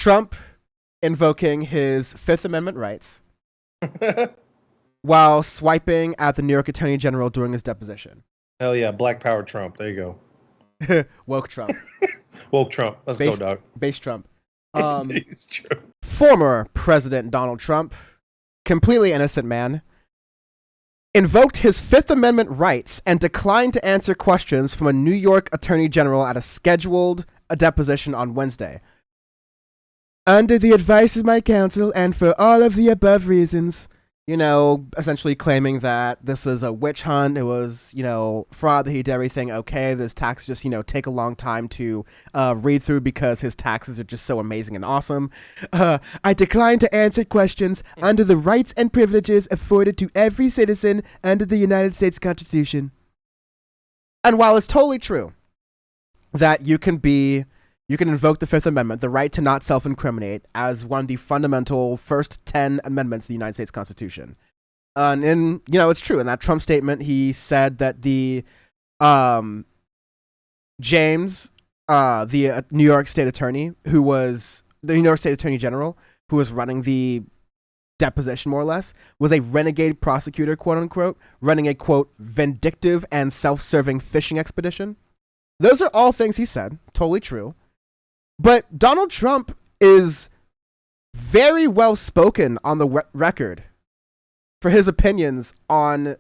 Trump invoking his Fifth Amendment rights while swiping at the New York Attorney General during his deposition. Hell yeah, Black Power Trump. There you go. Woke Trump. Woke Trump. Let's go, dog. Base Trump. It's true. Former President Donald Trump, completely innocent man, invoked his Fifth Amendment rights and declined to answer questions from a New York Attorney General at a scheduled deposition on Wednesday. Under the advice of my counsel and for all of the above reasons, essentially claiming that this was a witch hunt, it was, fraud, that he did everything okay, this tax just, take a long time to read through because his taxes are just so amazing and awesome. I decline to answer questions under the rights and privileges afforded to every citizen under the United States Constitution. And while it's totally true that you can invoke the Fifth Amendment, the right to not self-incriminate, as one of the fundamental first 10 amendments of the United States Constitution. And it's true. In that Trump statement, he said that the James, the New York State Attorney, who was the New York State Attorney General, who was running the deposition, more or less, was a renegade prosecutor, quote unquote, running a, quote, vindictive and self-serving fishing expedition. Those are all things he said. Totally true. But Donald Trump is very well spoken on the record for his opinions on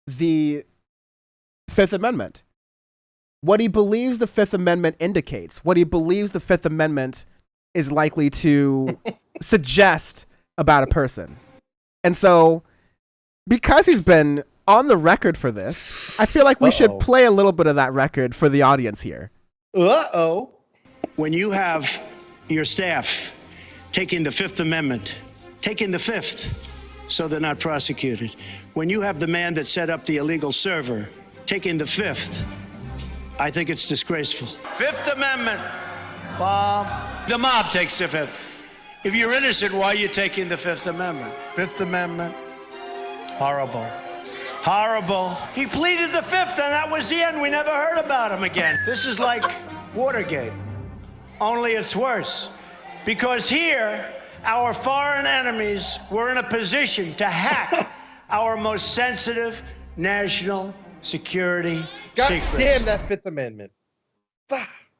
the Fifth Amendment. What he believes the Fifth Amendment indicates, what he believes the Fifth Amendment is likely to suggest about a person. And so, because he's been on the record for this, I feel like we should play a little bit of that record for the audience here. Uh-oh. When you have your staff taking the Fifth Amendment, taking the Fifth, so they're not prosecuted. When you have the man that set up the illegal server taking the Fifth, I think it's disgraceful. Fifth Amendment, Bob. The mob takes the Fifth. If you're innocent, why are you taking the Fifth Amendment? Fifth Amendment, horrible. Horrible. He pleaded the Fifth, and that was the end. We never heard about him again. This is like Watergate. Only it's worse. Because here, our foreign enemies were in a position to hack our most sensitive national security secrets. God damn that Fifth Amendment.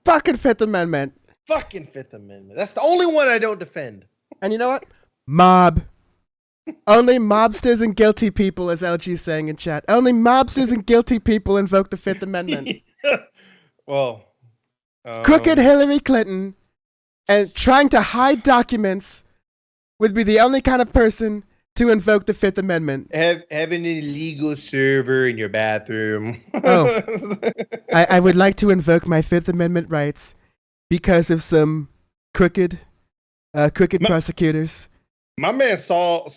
Fucking Fifth Amendment. Fucking Fifth Amendment. That's the only one I don't defend. And you know what? Mob. Only mobsters and guilty people, as LG's saying in chat. Only mobsters and guilty people invoke the Fifth Amendment. Well... Crooked Hillary Clinton and trying to hide documents would be the only kind of person to invoke the Fifth Amendment. Have an illegal server in your bathroom. I would like to invoke my Fifth Amendment rights because of some crooked prosecutors. My man saw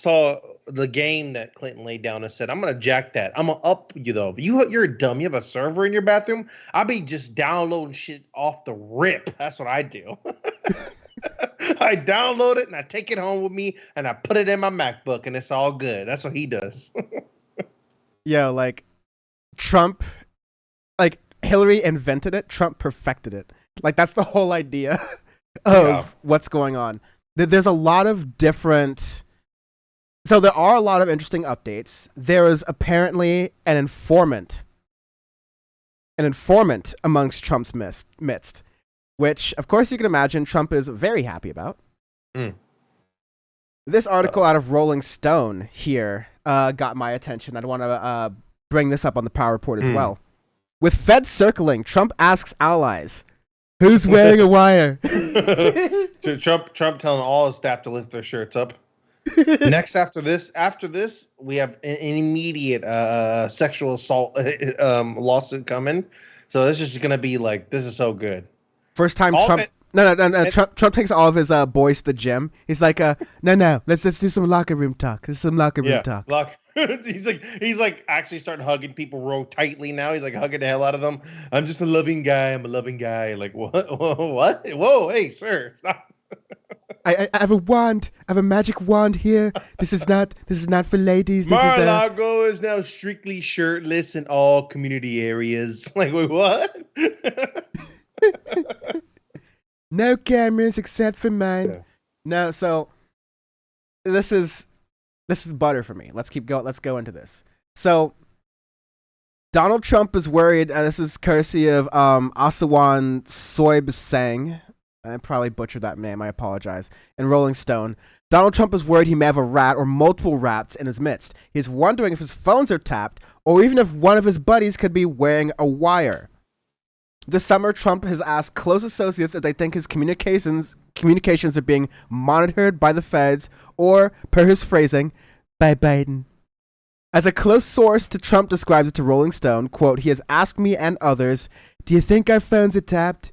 the game that Clinton laid down and said, I'm going to jack that. I'm going to up you, though. You're dumb. You have a server in your bathroom? I'll be just downloading shit off the rip. That's what I do. I download it and I take it home with me and I put it in my MacBook and it's all good. That's what he does. Yeah, like Trump, like Hillary invented it. Trump perfected it. Like that's the whole idea of what's going on. There's a lot of different... So there are a lot of interesting updates. There is apparently an informant amongst Trump's midst, which, of course, you can imagine Trump is very happy about. This article out of Rolling Stone here got my attention. I'd want to bring this up on the Power Report as well. With Fed circling, Trump asks allies, who's wearing a wire? Trump telling all his staff to lift their shirts up. Next, after this, we have an immediate sexual assault lawsuit coming. So this is just gonna be like, this is so good. First time Trump. No. Trump takes all of his boys to the gym. He's like, no. Let's do some locker room talk. Talk. He's like actually starting hugging people real tightly now. He's like hugging the hell out of them. I'm just a loving guy. I'm a loving guy. Like what? Whoa, hey, sir, stop. I have a wand. I have a magic wand here. This is not for ladies. Mar-a-Lago is now strictly shirtless in all community areas. Like, wait, what? No cameras except for mine. No, so this is butter for me. Let's keep going. Let's go into this. So Donald Trump is worried. This is courtesy of Asawan Soibsang. I probably butchered that name. I apologize. In Rolling Stone, Donald Trump is worried he may have a rat or multiple rats in his midst. He's wondering if his phones are tapped or even if one of his buddies could be wearing a wire. This summer, Trump has asked close associates if they think his communications are being monitored by the feds or, per his phrasing, by Biden. As a close source to Trump describes it to Rolling Stone, quote, he has asked me and others, do you think our phones are tapped?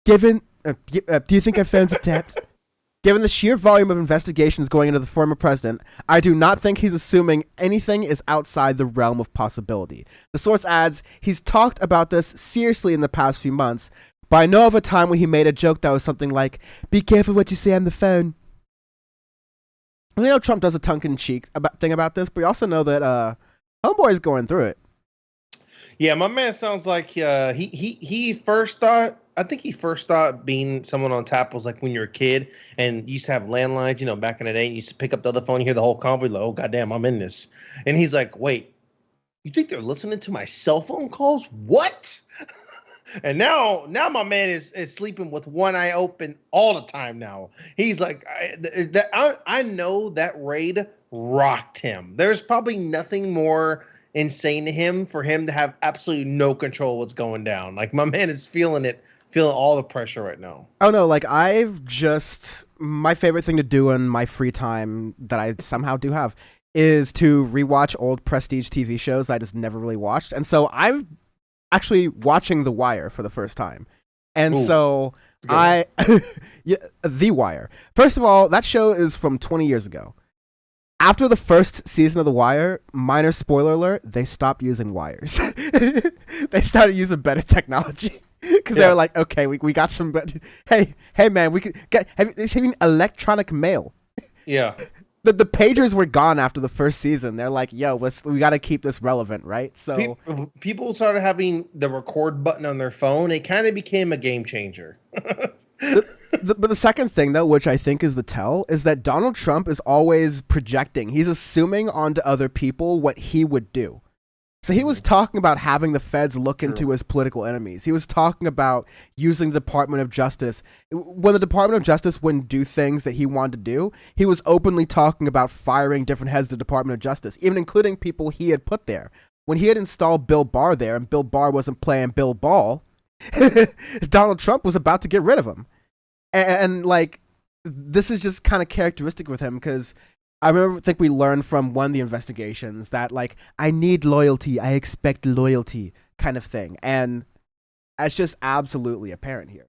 Do you think our phones are tapped? Given the sheer volume of investigations going into the former president, I do not think he's assuming anything is outside the realm of possibility. The source adds, he's talked about this seriously in the past few months, but I know of a time when he made a joke that was something like, be careful what you say on the phone. We know Trump does a tongue-in-cheek thing about this, but we also know that Homeboy's going through it. Yeah, my man sounds like he first thought. I think he first thought being someone on tap was like when you're a kid and you used to have landlines, you know, back in the day. And you used to pick up the other phone, you hear the whole convo, like, oh goddamn, I'm in this. And he's like, wait, you think they're listening to my cell phone calls? What? And now my man is sleeping with one eye open all the time now. He's like, I know that raid rocked him. There's probably nothing more insane to him for him to have absolutely no control of what's going down. Like, my man is feeling all the pressure right now. Oh no, like my favorite thing to do in my free time that I somehow do have is to rewatch old prestige TV shows that I just never really watched. And so I'm actually watching The Wire for the first time. And so The Wire. First of all, that show is from 20 years ago. After the first season of The Wire, minor spoiler alert, they stopped using wires. They started using better technology. Because they were like, okay, we got some, but hey man, we could get, have you seen electronic mail? Yeah. The pagers were gone after the first season. They're like, yo, we got to keep this relevant, right? So people started having the record button on their phone. It kind of became a game changer. But the second thing, though, which I think is the tell, is that Donald Trump is always projecting. He's assuming onto other people what he would do. So he was talking about having the feds look into his political enemies. He was talking about using the Department of Justice. When the Department of Justice wouldn't do things that he wanted to do, he was openly talking about firing different heads of the Department of Justice, even including people he had put there. When he had installed Bill Barr there and Bill Barr wasn't playing Bill Ball, Donald Trump was about to get rid of him. And like, this is just kind of characteristic with him because I think we learned from one of the investigations that, like, I need loyalty, I expect loyalty kind of thing. And that's just absolutely apparent here.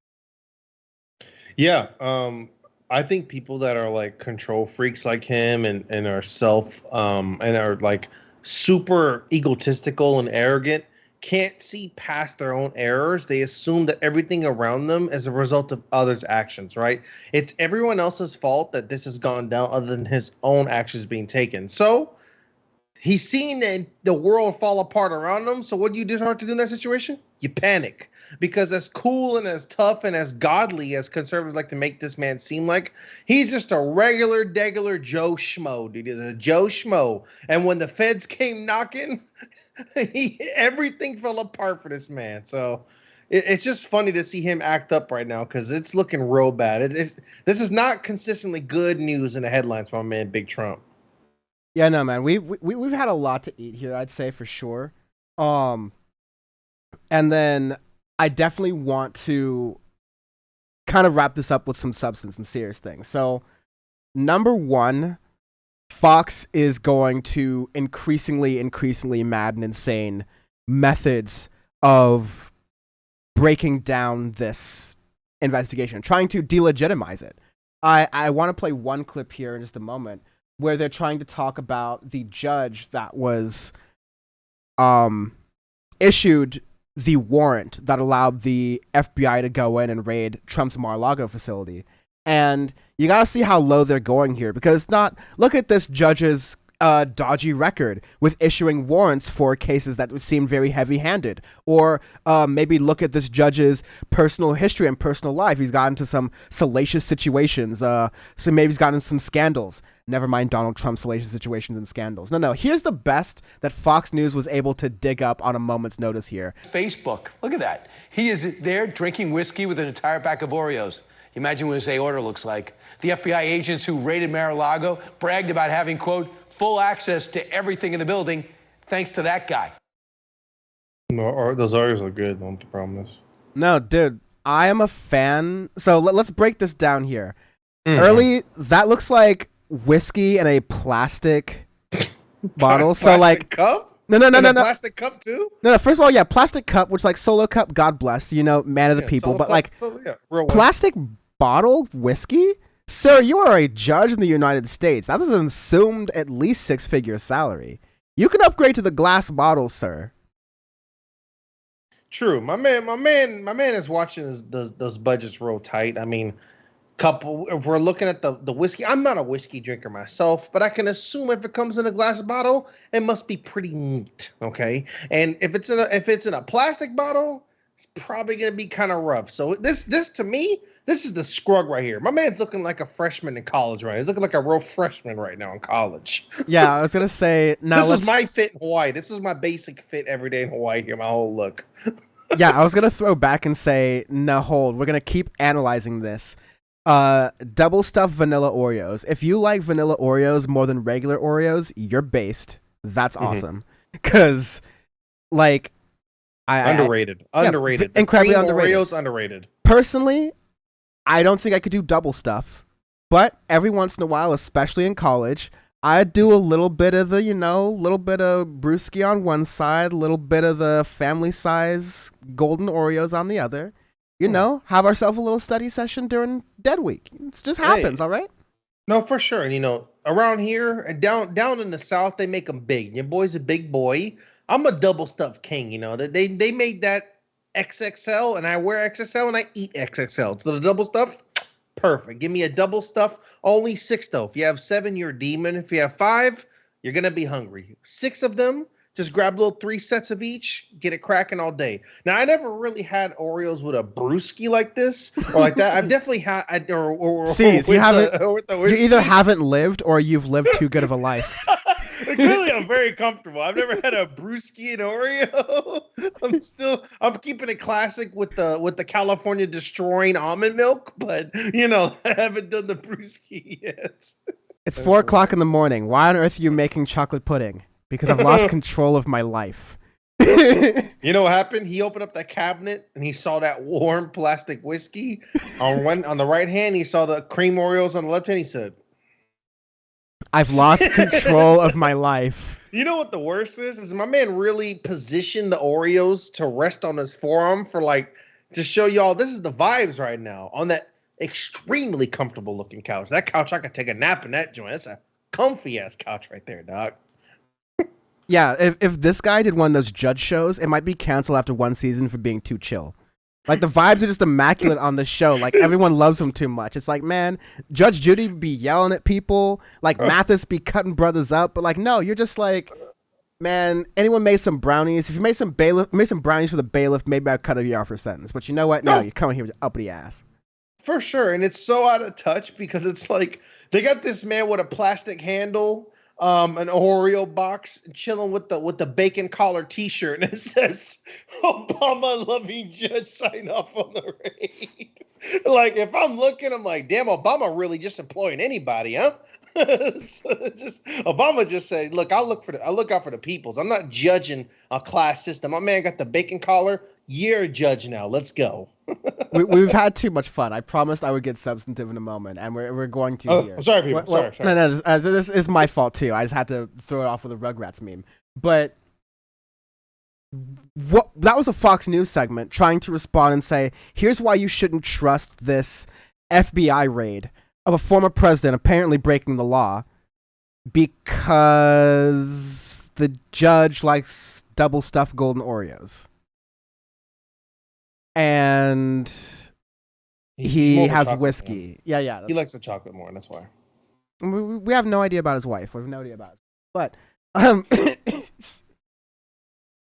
Yeah. I think people that are like control freaks like him and are and are like super egotistical and arrogant can't see past their own errors. They assume that everything around them is a result of others' actions, right? It's everyone else's fault that this has gone down other than his own actions being taken. So he's seen the world fall apart around him. So what do you start to do in that situation? You panic. Because as cool and as tough and as godly as conservatives like to make this man seem like, he's just a regular, degular Joe Schmo, dude. He's a Joe Schmo. And when the feds came knocking, everything fell apart for this man. So it's just funny to see him act up right now because it's looking real bad. This is not consistently good news in the headlines for my man, Big Trump. Yeah, no, man. We've had a lot to eat here, I'd say, for sure. And then I definitely want to kind of wrap this up with some substance, some serious things. So, number one, Fox is going to increasingly mad and insane methods of breaking down this investigation, trying to delegitimize it. I want to play one clip here in just a moment where they're trying to talk about the judge that was issued the warrant that allowed the FBI to go in and raid Trump's Mar-a-Lago facility. And you got to see how low they're going here because it's not, look at this judge's a dodgy record with issuing warrants for cases that seemed very heavy-handed. Or maybe look at this judge's personal history and personal life. He's gotten into some salacious situations. So maybe he's gotten into some scandals. Never mind Donald Trump's salacious situations and scandals. No. Here's the best that Fox News was able to dig up on a moment's notice here. Facebook. Look at that. He is there drinking whiskey with an entire pack of Oreos. Imagine what his aorta looks like. The FBI agents who raided Mar-a-Lago bragged about having, quote, full access to everything in the building thanks to that guy. No, those Oreos are good, don't you promise? No, dude, I am a fan. So let's break this down here. Mm-hmm. Early, that looks like whiskey in a plastic bottle. So like cup? No. Plastic cup too? No. First of all, yeah, plastic cup, which like solo cup, God bless, man of the people. But like plastic bottle whiskey? Sir, you are a judge in the United States. That is an assumed at least 6-figure salary. You can upgrade to the glass bottle, sir. True. My man is watching those budgets real tight. I mean, if we're looking at the whiskey, I'm not a whiskey drinker myself, but I can assume if it comes in a glass bottle, it must be pretty neat. Okay. And if it's in a plastic bottle, it's probably going to be kind of rough. So this to me, this is the scrug right here. My man's looking like a freshman in college, right? He's looking like a real freshman right now in college. Yeah, I was going to say, this is my fit in Hawaii. This is my basic fit every day in Hawaii here, my whole look. Yeah, I was going to throw back and say, no, hold. We're going to keep analyzing this. Double stuffed vanilla Oreos. If you like vanilla Oreos more than regular Oreos, you're based. That's awesome. Because, like... Underrated. Incredibly underrated. Oreos underrated. Personally, I don't think I could do double stuff, but every once in a while, especially in college, I'd do a little bit of the, little bit of brewski on one side, a little bit of the family size golden Oreos on the other. Have ourselves a little study session during Dead Week. It just happens, all right? No, for sure. And around here, down in the South, they make them big. Your boy's a big boy. I'm a double stuffed king, They made that XXL, and I wear XXL, and I eat XXL. So the double stuff, perfect. Give me a double stuff. Only 6, though. If you have 7, you're a demon. If you have 5, you're going to be hungry. 6 of them, just grab little 3 sets of each, get it cracking all day. Now, I never really had Oreos with a brewski like this or like that. I've definitely had, you either haven't lived or you've lived too good of a life. Clearly, I'm very comfortable. I've never had a brewski and Oreo. I'm keeping it classic with the California destroying almond milk, but I haven't done the brewski yet. It's 4:00 in the morning. Why on earth are you making chocolate pudding? Because I've lost control of my life. You know what happened? He opened up that cabinet and he saw that warm plastic whiskey. On the right hand, he saw the cream Oreos. On the left hand, he said, I've lost control of my life. You know what the worst is? Is my man really positioned the Oreos to rest on his forearm to show y'all this is the vibes right now on that extremely comfortable looking couch. That couch, I could take a nap in that joint. That's a comfy ass couch right there, dog. Yeah, if this guy did one of those judge shows, it might be canceled after one season for being too chill. Like, the vibes are just immaculate on this show. Like, everyone loves him too much. It's like, man, Judge Judy be yelling at people. Like, Mathis be cutting brothers up. But, like, no, you're just like, man, anyone made some brownies? If you made some brownies for the bailiff, maybe I'd cut you off for a sentence. But you know what? No, you're coming here with your uppity ass. For sure. And it's so out of touch because it's like, they got this man with a plastic handle, an Oreo box, chilling with the bacon collar T-shirt, and it says Obama loving judge sign off on the raid. Like, if I'm looking, I'm like, damn, Obama really just employing anybody, huh? Obama just said, look, I look out for the peoples. I'm not judging a class system. My man got the bacon collar. You're a judge now. Let's go. We've had too much fun. I promised I would get substantive in a moment, and we're going to here. Sorry, people. Sorry. No, this is my fault too. I just had to throw it off with a Rugrats meme. But that was a Fox News segment trying to respond and say, here's why you shouldn't trust this FBI raid of a former president apparently breaking the law because the judge likes double stuffed golden Oreos. And he has whiskey. Yeah. He likes the chocolate more, and that's why. We have no idea about his wife. We have no idea about it.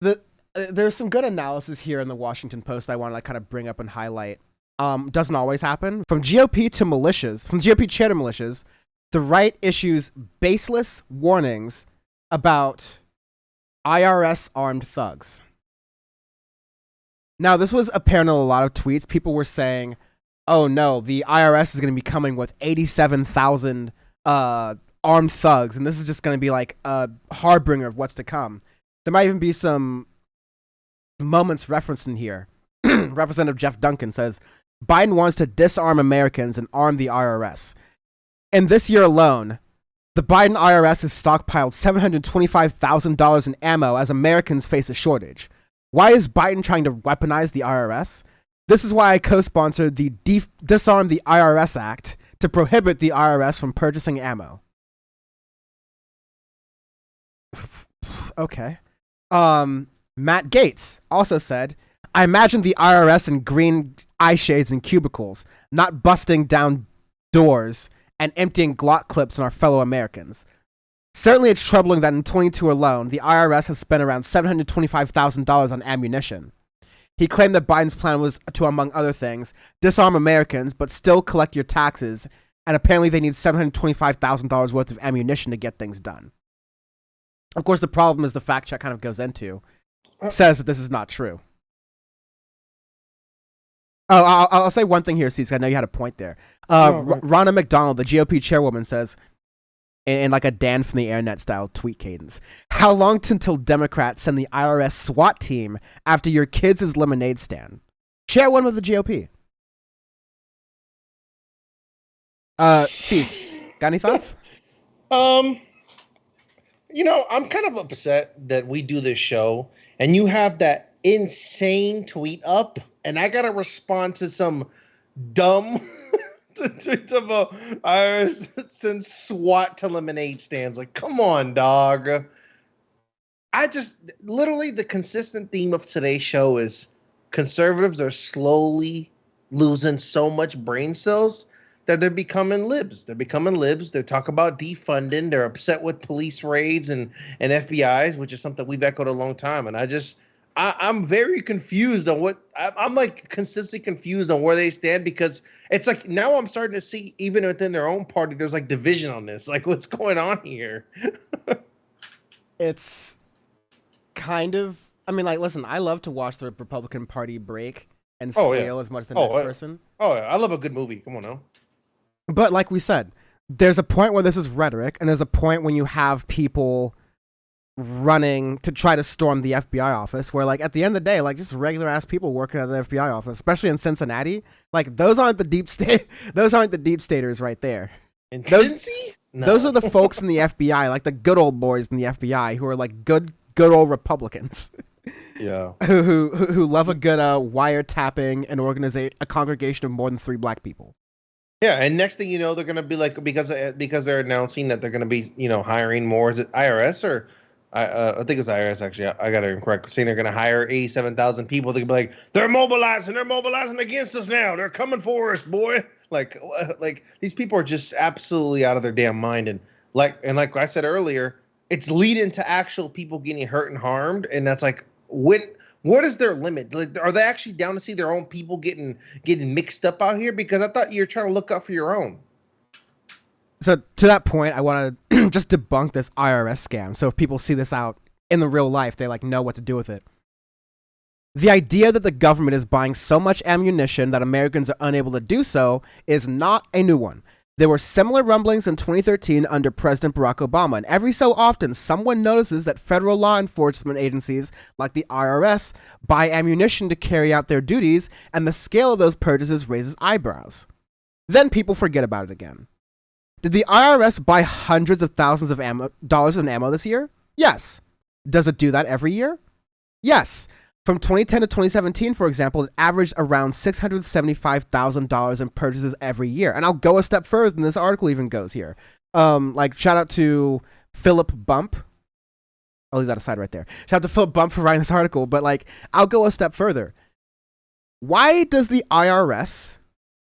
But there's some good analysis here in the Washington Post I want to like kind of bring up and highlight. Doesn't always happen. From GOP chair to militias, the right issues baseless warnings about IRS armed thugs. Now, this was apparent in a lot of tweets. People were saying, oh no, the IRS is going to be coming with 87,000 armed thugs, and this is just going to be like a harbinger of what's to come. There might even be some moments referenced in here. Representative Jeff Duncan says, Biden wants to disarm Americans and arm the IRS. In this year alone, the Biden IRS has stockpiled $725,000 in ammo as Americans face a shortage. Why is Biden trying to weaponize the IRS? This is why I co-sponsored the Disarm the IRS Act to prohibit the IRS from purchasing ammo. Okay. Matt Gaetz also said, I imagine the IRS in green eye shades and cubicles, not busting down doors and emptying Glock clips on our fellow Americans. Certainly it's troubling that in 22 alone, the IRS has spent around $725,000 on ammunition. He claimed that Biden's plan was to, among other things, disarm Americans, but still collect your taxes, and apparently they need $725,000 worth of ammunition to get things done. Of course, the problem is the fact check kind of goes into, says that this is not true. Oh, I'll say one thing here, Cece. I know you had a point there. Ronna McDonald, the GOP chairwoman, says, in like a Dan from the Airnet style tweet cadence, how long until Democrats send the IRS SWAT team after your kids' lemonade stand? Chairwoman of the GOP. Cece, got any thoughts? You know, I'm kind of upset that we do this show and you have that insane tweet up, and I gotta respond to some dumb tweets about IRS send SWAT to lemonade stands. Like, come on, dog. I just literally the consistent theme of today's show is conservatives are slowly losing so much brain cells that they're becoming libs. They're becoming libs. They talk about defunding. They're upset with police raids and FBIs, which is something we've echoed a long time. And I'm very confused on what I'm like consistently confused on where they stand, because it's like now I'm starting to see even within their own party, there's like division on this. Like, what's going on here? It's kind of, I mean, like, listen, I love to watch the Republican Party break and squeal as much as the next person. Oh, yeah. I love a good movie. Come on now. But like we said, there's a point where this is rhetoric, and there's a point when you have people running to try to storm the FBI office, where like at the end of the day, like just regular ass people working at the FBI office, especially in Cincinnati, like those aren't the deep state, those aren't the deep staters right there. In Cincy? No. Those are the folks in the FBI, like the good old boys in the FBI who are like good old Republicans. Yeah. who love a good wiretapping a congregation of more than 3 black people. Yeah, and next thing you know, they're gonna be like, because they're announcing that they're gonna be, you know, hiring more. Is it IRS or I think it's IRS actually. I got it incorrect. Saying they're gonna hire 87,000 people. They're gonna be like, they're mobilizing against us now. They're coming for us, boy. Like these people are just absolutely out of their damn mind. And like I said earlier, it's leading to actual people getting hurt and harmed. And that's like, what is their limit? Like, are they actually down to see their own people getting mixed up out here? Because I thought you were trying to look out for your own. So to that point, I want to just debunk this IRS scam. So if people see this out in the real life, they like know what to do with it. The idea that the government is buying so much ammunition that Americans are unable to do so is not a new one. There were similar rumblings in 2013 under President Barack Obama, and every so often someone notices that federal law enforcement agencies like the IRS buy ammunition to carry out their duties, and the scale of those purchases raises eyebrows. Then people forget about it again. Did the IRS buy hundreds of thousands of dollars in ammo this year? Yes. Does it do that every year? Yes. From 2010 to 2017, for example, it averaged around $675,000 in purchases every year. And I'll go a step further than this article even goes here. Like, shout out to Philip Bump. I'll leave that aside right there. Shout out to Philip Bump for writing this article. But, like, I'll go a step further. Why does the IRS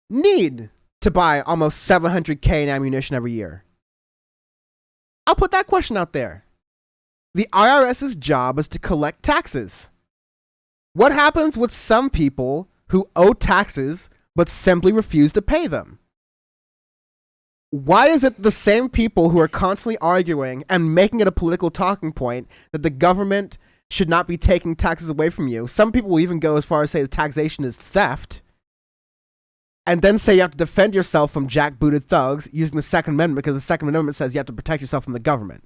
need to buy almost $700K in ammunition every year? I'll put that question out there. The IRS's job is to collect taxes. What happens with some people who owe taxes but simply refuse to pay them? Why is it the same people who are constantly arguing and making it a political talking point that the government should not be taking taxes away from you? Some people will even go as far as say that taxation is theft, and then say you have to defend yourself from jackbooted thugs using the Second Amendment because the Second Amendment says you have to protect yourself from the government.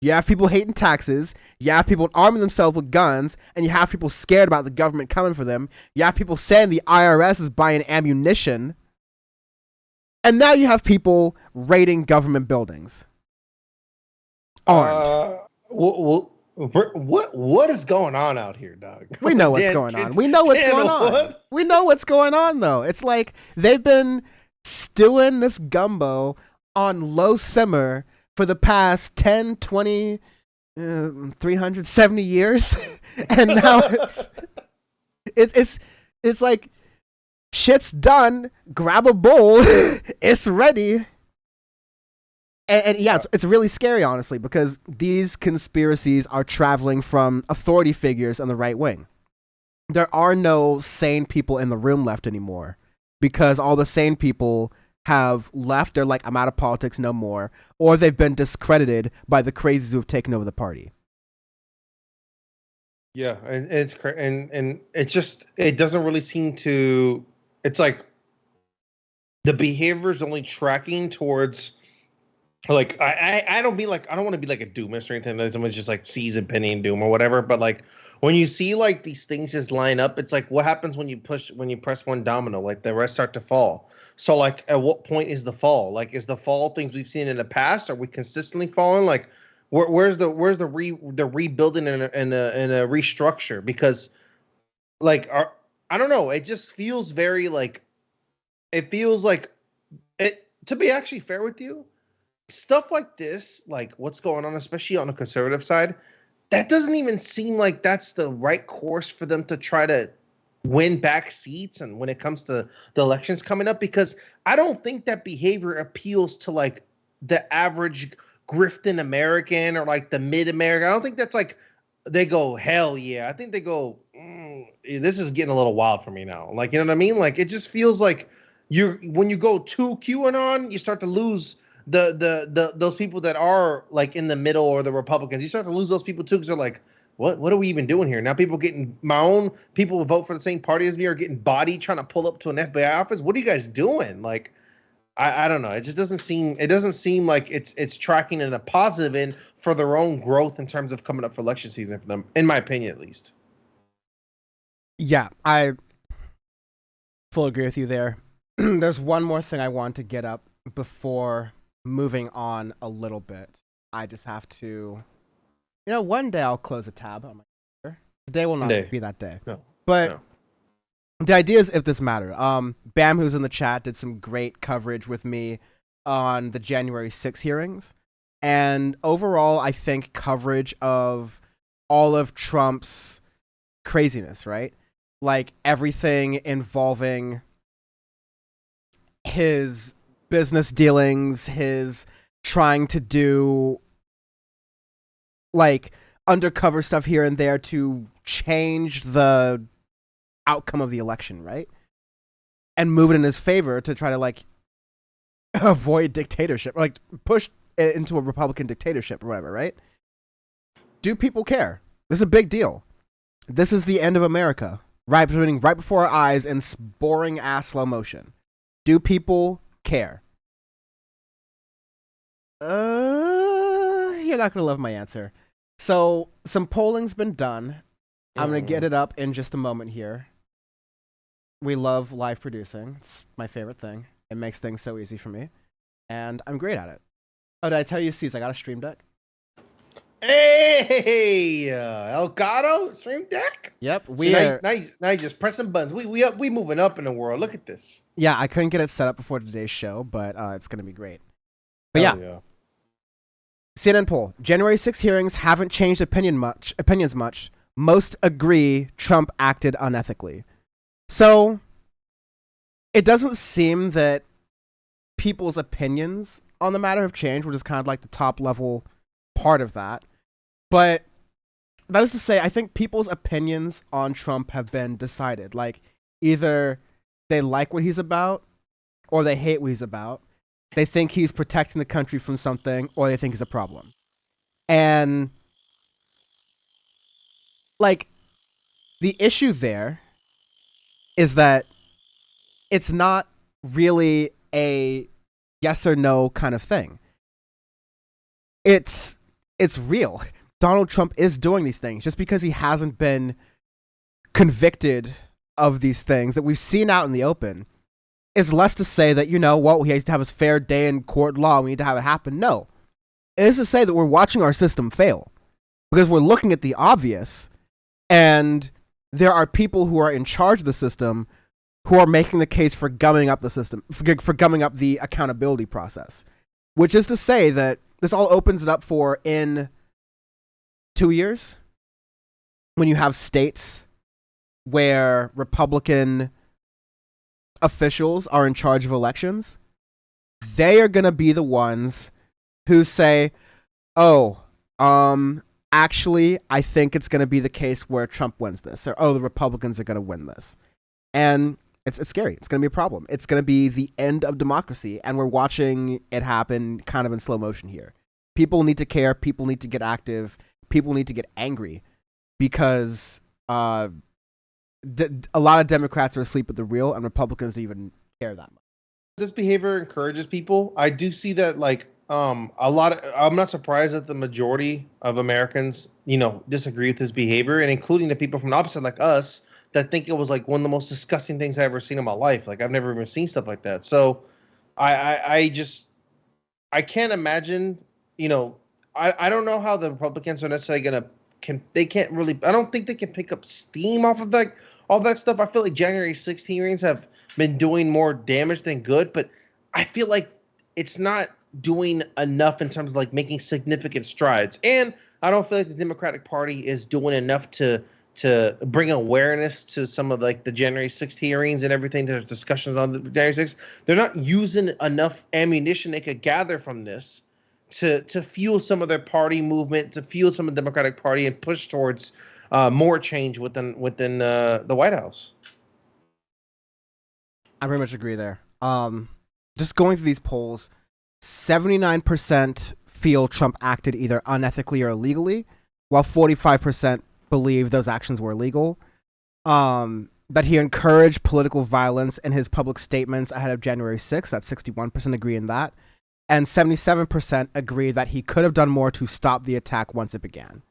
You have people hating taxes, you have people arming themselves with guns, and you have people scared about the government coming for them. You have people saying the IRS is buying ammunition. And now you have people raiding government buildings. Armed. What is going on out here, dog? We know what's going on. We know what's going on. We know what's going on, though. It's like they've been stewing this gumbo on low simmer for the past 10, 20, 370 years. And now it's like shit's done. Grab a bowl. It's ready. And yeah, it's really scary, honestly, because these conspiracies are traveling from authority figures on the right wing. There are no sane people in the room left anymore because all the sane people have left. They're like, I'm out of politics, no more. Or they've been discredited by the crazies who have taken over the party. Yeah, and it's just, it doesn't really seem to, it's like the behavior is only tracking towards, like, I don't want to be like a doomist or anything that someone's just like sees impending doom or whatever, but like when you see like these things just line up, it's like what happens when you press one domino, like the rest start to fall. So like at what point is the fall? Like is the fall things we've seen in the past? Are we consistently falling? Like where's the rebuilding and a restructure? Because like I don't know, it just feels very like, it feels like it, to be actually fair with you, stuff like this, like what's going on, especially on the conservative side, that doesn't even seem like that's the right course for them to try to win back seats. And when it comes to the elections coming up, because I don't think that behavior appeals to like the average grifting American or like the mid American. I don't think that's like, they go, hell yeah. I think they go, this is getting a little wild for me now. Like, you know what I mean? Like, it just feels like when you go too QAnon, you start to lose those people that are like in the middle, or the Republicans. You start to lose those people too, because they're like, what are we even doing here? Now people getting, my own people who vote for the same party as me are getting bodied trying to pull up to an FBI office. What are you guys doing? Like, I don't know. It just doesn't seem like it's tracking in a positive end for their own growth in terms of coming up for election season for them, in my opinion, at least. Yeah, I fully agree with you there. There's one more thing I want to get up before moving on a little bit. I just have to, one day I'll close a tab on my computer. Today will not be that day. No. But no. The idea is if this matter. Bam, who's in the chat, did some great coverage with me on the January 6 hearings. And overall, I think coverage of all of Trump's craziness, right? Like everything involving his business dealings, his trying to do like undercover stuff here and there to change the outcome of the election, right? And move it in his favor to try to like avoid dictatorship, or like push it into a Republican dictatorship or whatever, right? Do people care? This is a big deal. This is the end of America, right before our eyes in boring ass slow motion. Do people care? You're not gonna love my answer. So some polling's been done. I'm gonna get it up in just a moment here. We love live producing. It's my favorite thing. It makes things so easy for me, and I'm great at it. Oh, did I tell you, C's, I got a stream deck? Hey, Elgato stream deck. Yep, now you just pressing buttons. We moving up in the world. Look at this. Yeah, I couldn't get it set up before today's show, but it's gonna be great. But yeah. CNN poll: January 6 hearings haven't changed opinions much. Most agree Trump acted unethically. So it doesn't seem that people's opinions on the matter have changed, which is kind of like the top level part of that. But that is to say, I think people's opinions on Trump have been decided. Like, either they like what he's about or they hate what he's about. They think he's protecting the country from something, or they think he's a problem. And, like, the issue there is that it's not really a yes or no kind of thing. It's real. Donald Trump is doing these things. Just because he hasn't been convicted of these things that we've seen out in the open is less to say that, he has to have his fair day in court law. We need to have it happen. No. It is to say that we're watching our system fail because we're looking at the obvious, and there are people who are in charge of the system who are making the case for gumming up the system, for gumming up the accountability process, which is to say that this all opens it up for in 2 years when you have states where Republican officials are in charge of elections. They are going to be the ones who say, actually, I think it's going to be the case where Trump wins this, or, the Republicans are going to win this. And it's scary. It's going to be a problem. It's going to be the end of democracy, and we're watching it happen kind of in slow motion here. People need to care. People need to get active. People need to get angry because a lot of Democrats are asleep at the wheel, and Republicans don't even care that much. This behavior encourages people. I do see that, like, I'm not surprised that the majority of Americans, disagree with this behavior, and including the people from the opposite, like us, that think it was like one of the most disgusting things I've ever seen in my life. Like, I've never even seen stuff like that. So I can't imagine, I don't know how the Republicans are necessarily I don't think they can pick up steam off of that, all that stuff. I feel like January 6th hearings have been doing more damage than good, but I feel like it's not doing enough in terms of like making significant strides. And I don't feel like the Democratic Party is doing enough to bring awareness to some of like the January 6th hearings and everything. There's discussions on the January 6th. They're not using enough ammunition they could gather from this to fuel some of their party movement, to fuel some of the Democratic Party and push towards more change within the White House. I very much agree there. Just going through these polls, 79% feel Trump acted either unethically or illegally, while 45% believe those actions were illegal. That he encouraged political violence in his public statements ahead of January 6th. That's 61% agree in that. And 77% agree that he could have done more to stop the attack once it began.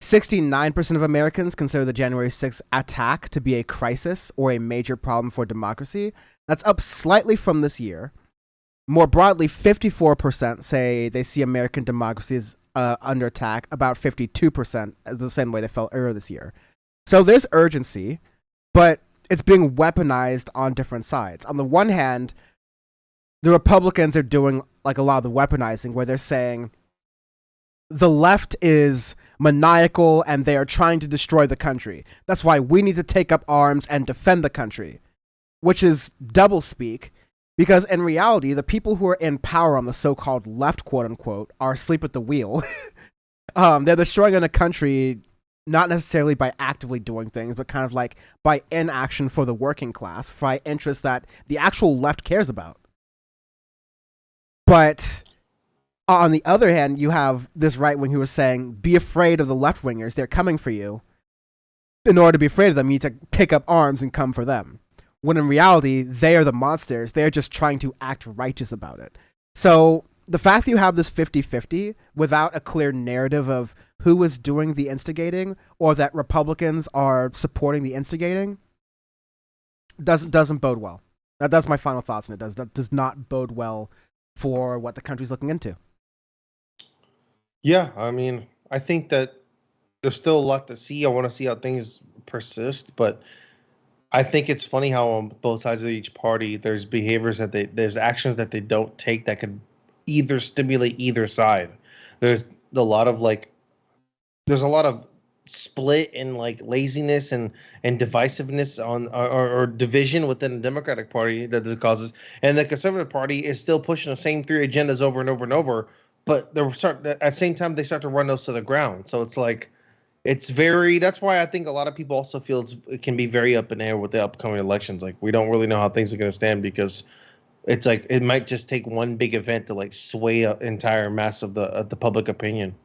69% of Americans consider the January 6th attack to be a crisis or a major problem for democracy. That's up slightly from this year. More broadly, 54% say they see American democracy as under attack, about 52%, as the same way they felt earlier this year. So there's urgency, but it's being weaponized on different sides. On the one hand, the Republicans are doing like a lot of the weaponizing, where they're saying the left is maniacal and they are trying to destroy the country. That's why we need to take up arms and defend the country, which is doublespeak. Because in reality, the people who are in power on the so-called left, quote unquote, are asleep at the wheel. They're destroying a country not necessarily by actively doing things, but kind of like by inaction for the working class, by interests that the actual left cares about. But on the other hand, you have this right wing who is saying, be afraid of the left wingers. They're coming for you. In order to be afraid of them, you need to take up arms and come for them. When in reality, they are the monsters. They're just trying to act righteous about it. So the fact that you have this 50-50 without a clear narrative of who is doing the instigating or that Republicans are supporting the instigating doesn't bode well. That's my final thoughts on it. That does not bode well for what the country's looking into. Yeah, I mean, I think that there's still a lot to see. I want to see how things persist, but I think it's funny how on both sides of each party, there's behaviors there's actions that they don't take that could either stimulate either side. There's a lot of split and like laziness and divisiveness on or division within the Democratic Party that this causes, and the Conservative Party is still pushing the same three agendas over and over and over, but at the same time they start to run those to the ground. So it's like that's why I think a lot of people also feel it can be very up in the air with the upcoming elections. Like we don't really know how things are going to stand because it's like it might just take one big event to like sway an entire mass of the public opinion.